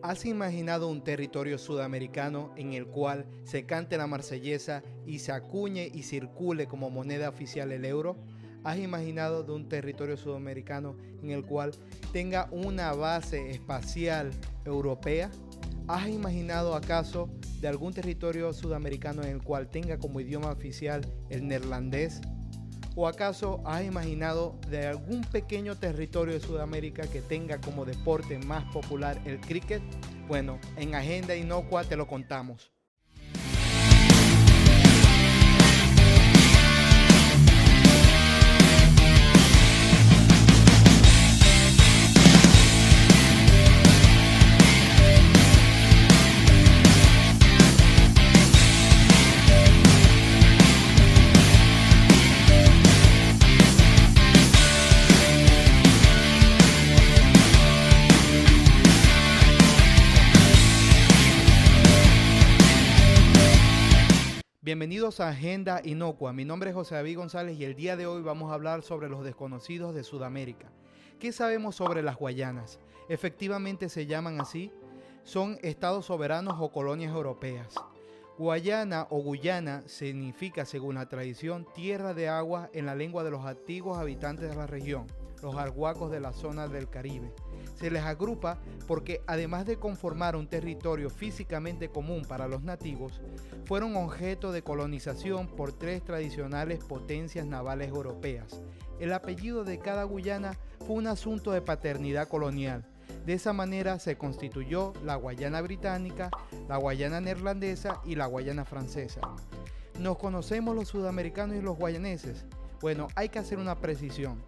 ¿Has imaginado un territorio sudamericano en el cual se cante la marsellesa y se acuñe y circule como moneda oficial el euro? ¿Has imaginado de un territorio sudamericano en el cual tenga una base espacial europea? ¿Has imaginado acaso de algún territorio sudamericano en el cual tenga como idioma oficial el neerlandés? ¿O acaso has imaginado de algún pequeño territorio de Sudamérica que tenga como deporte más popular el cricket? Bueno, en Agenda Inocua te lo contamos. Bienvenidos a Agenda Inocua. Mi nombre es José David González y el día de hoy vamos a hablar sobre los desconocidos de Sudamérica. ¿Qué sabemos sobre las Guayanas? Efectivamente se llaman así. Son estados soberanos o colonias europeas. Guayana o Guyana significa, según la tradición, tierra de agua en la lengua de los antiguos habitantes de la región, los arhuacos de la zona del Caribe. Se les agrupa porque, además de conformar un territorio físicamente común para los nativos, fueron objeto de colonización por tres tradicionales potencias navales europeas. El apellido de cada Guyana fue un asunto de paternidad colonial. De esa manera se constituyó la Guayana británica, la Guayana neerlandesa y la Guayana francesa. ¿Nos conocemos los sudamericanos y los guayaneses? Bueno, hay que hacer una precisión.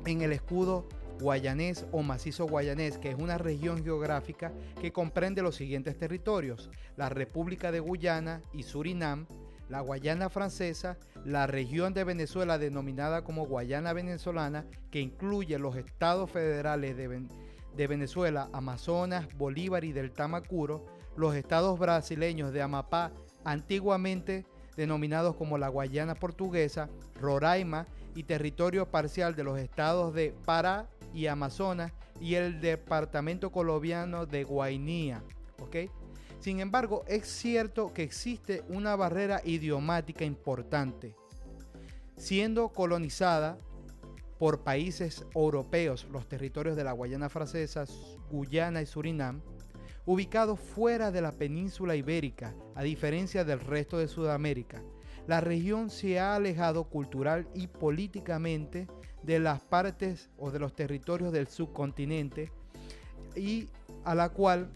En el escudo guayanés o macizo guayanés, que es una región geográfica que comprende los siguientes territorios: la República de Guyana y Surinam, la Guayana francesa, la región de denominada como Guayana venezolana, que incluye los estados federales de Venezuela, Amazonas, Bolívar y del Tamacuro, los estados brasileños de Amapá, antiguamente denominados como la Guayana portuguesa, Roraima, y territorio parcial de los estados de Pará y Amazonas y el departamento colombiano de Guainía. ¿Okay? Sin embargo, es cierto que existe una barrera idiomática importante. Siendo colonizada por países europeos, los territorios de la Guayana francesa, Guyana y Surinam, ubicados fuera de la península ibérica, a diferencia del resto de Sudamérica, la región se ha alejado cultural y políticamente de las partes o de los territorios del subcontinente y a la cual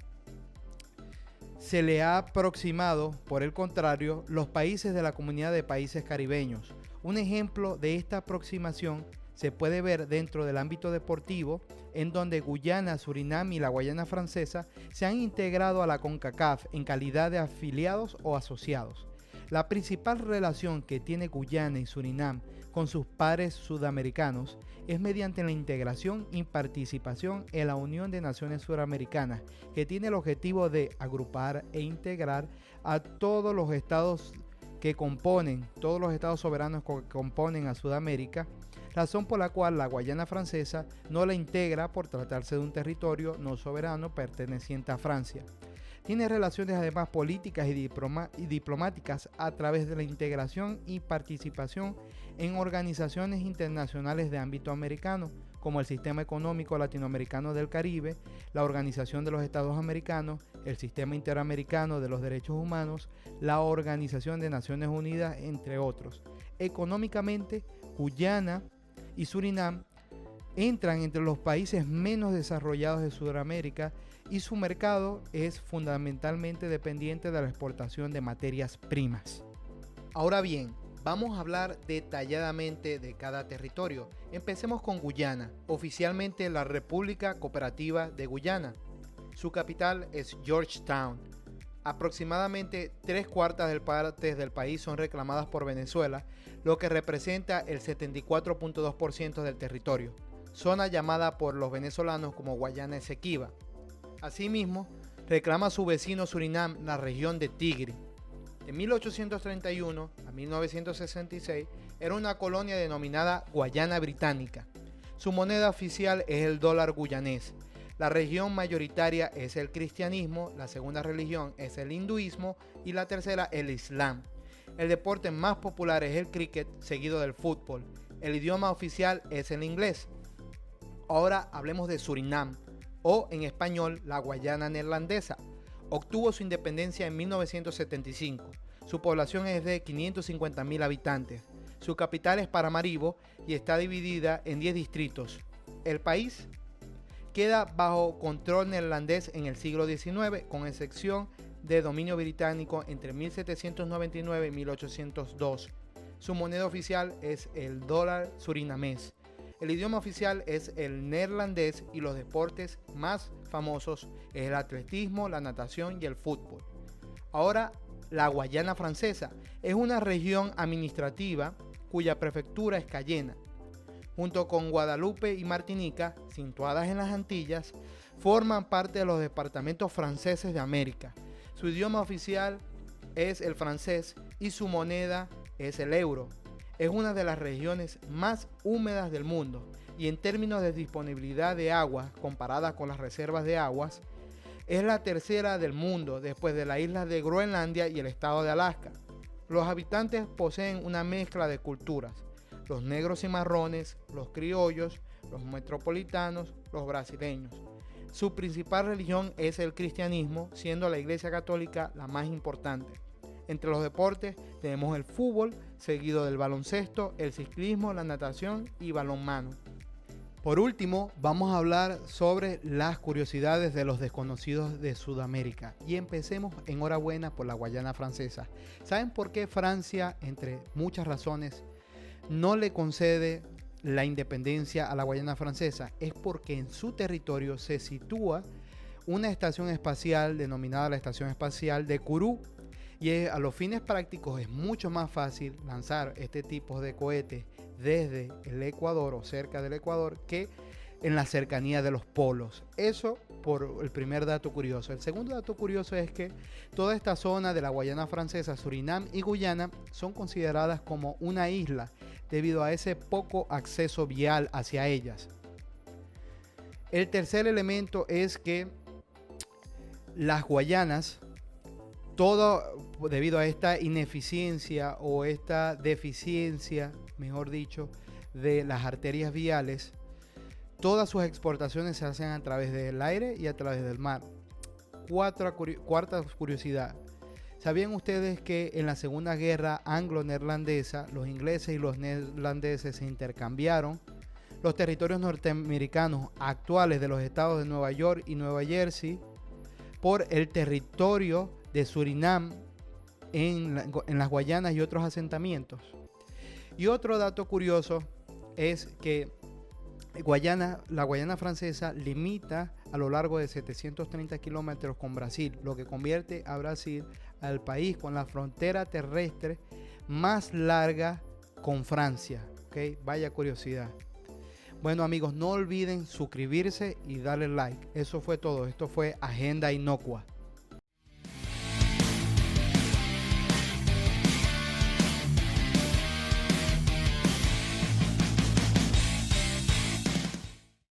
se le ha aproximado, por el contrario, los países de la Comunidad de Países Caribeños. Un ejemplo de esta aproximación se puede ver dentro del ámbito deportivo, en donde Guyana, Surinam y la Guayana francesa se han integrado a la CONCACAF en calidad de afiliados o asociados. La principal relación que tiene Guyana y Surinam con sus pares sudamericanos es mediante la integración y participación en la Unión de Naciones Suramericanas, que tiene el objetivo de agrupar e integrar a todos los estados soberanos que componen a Sudamérica, razón por la cual la Guayana francesa no la integra por tratarse de un territorio no soberano perteneciente a Francia. Tiene relaciones además políticas y diplomáticas a través de la integración y participación en organizaciones internacionales de ámbito americano, como el Sistema Económico Latinoamericano del Caribe, la Organización de los Estados Americanos, el Sistema Interamericano de los Derechos Humanos, la Organización de Naciones Unidas, entre otros. Económicamente, Guyana y Surinam entran entre los países menos desarrollados de Sudamérica y su mercado es fundamentalmente dependiente de la exportación de materias primas. Ahora bien, vamos a hablar detalladamente de cada territorio. Empecemos con Guyana, oficialmente la República Cooperativa de Guyana. Su capital es Georgetown. Aproximadamente 3/4 partes del país son reclamadas por Venezuela, lo que representa el 74.2% del territorio, zona llamada por los venezolanos como Guayana Esequiba. Asimismo, reclama a su vecino Surinam la región de Tigre. De 1831 a 1966 era una colonia denominada Guayana Británica. Su moneda oficial es el dólar guyanés. La religión mayoritaria es el cristianismo, la segunda religión es el hinduismo y la tercera el islam. El deporte más popular es el cricket, seguido del fútbol. El idioma oficial es el inglés. Ahora hablemos de Surinam, o en español la Guayana neerlandesa. Obtuvo su independencia en 1975. Su población es de 550.000 habitantes. Su capital es Paramaribo y está dividida en 10 distritos. El país queda bajo control neerlandés en el siglo XIX, con excepción de dominio británico entre 1799 y 1802. Su moneda oficial es el dólar surinamés. El idioma oficial es el neerlandés y los deportes más famosos es el atletismo, la natación y el fútbol. Ahora, la Guayana Francesa es una región administrativa cuya prefectura es Cayena. Junto con Guadalupe y Martinica, situadas en las Antillas, forman parte de los departamentos franceses de América. Su idioma oficial es el francés y su moneda es el euro. Es una de las regiones más húmedas del mundo y en términos de disponibilidad de agua comparada con las reservas de aguas, es la tercera del mundo después de la isla de Groenlandia y el estado de Alaska. Los habitantes poseen una mezcla de culturas: los negros y marrones, los criollos, los metropolitanos, los brasileños. Su principal religión es el cristianismo, siendo la Iglesia Católica la más importante. Entre los deportes tenemos el fútbol, seguido del baloncesto, el ciclismo, la natación y balonmano. Por último, vamos a hablar sobre las curiosidades de los desconocidos de Sudamérica. Y empecemos enhorabuena por la Guayana Francesa. ¿Saben por qué Francia, entre muchas razones, no le concede la independencia a la Guayana Francesa? Es porque en su territorio se sitúa una estación espacial denominada la Estación Espacial de Kourou. Y a los fines prácticos es mucho más fácil lanzar este tipo de cohetes desde el Ecuador o cerca del Ecuador que en la cercanía de los polos. Eso por el primer dato curioso. El segundo dato curioso es que toda esta zona de la Guayana Francesa, Surinam y Guyana son consideradas como una isla debido a ese poco acceso vial hacia ellas. El tercer elemento es que las Guayanas, todo debido a esta ineficiencia o esta deficiencia, mejor dicho, de las arterias viales, todas sus exportaciones se hacen a través del aire y a través del mar. Cuarta curiosidad. ¿Sabían ustedes que en la Segunda Guerra Anglo-Neerlandesa los ingleses y los neerlandeses se intercambiaron los territorios norteamericanos actuales de los estados de Nueva York y Nueva Jersey por el territorio de Surinam en las Guayanas y otros asentamientos? Y otro dato curioso es que la Guayana Francesa limita a lo largo de 730 kilómetros con Brasil, lo que convierte a Brasil al país con la frontera terrestre más larga con Francia. ¿Okay? Vaya curiosidad. Bueno amigos, no olviden suscribirse y darle like. Eso fue todo. Esto fue Agenda Inocua.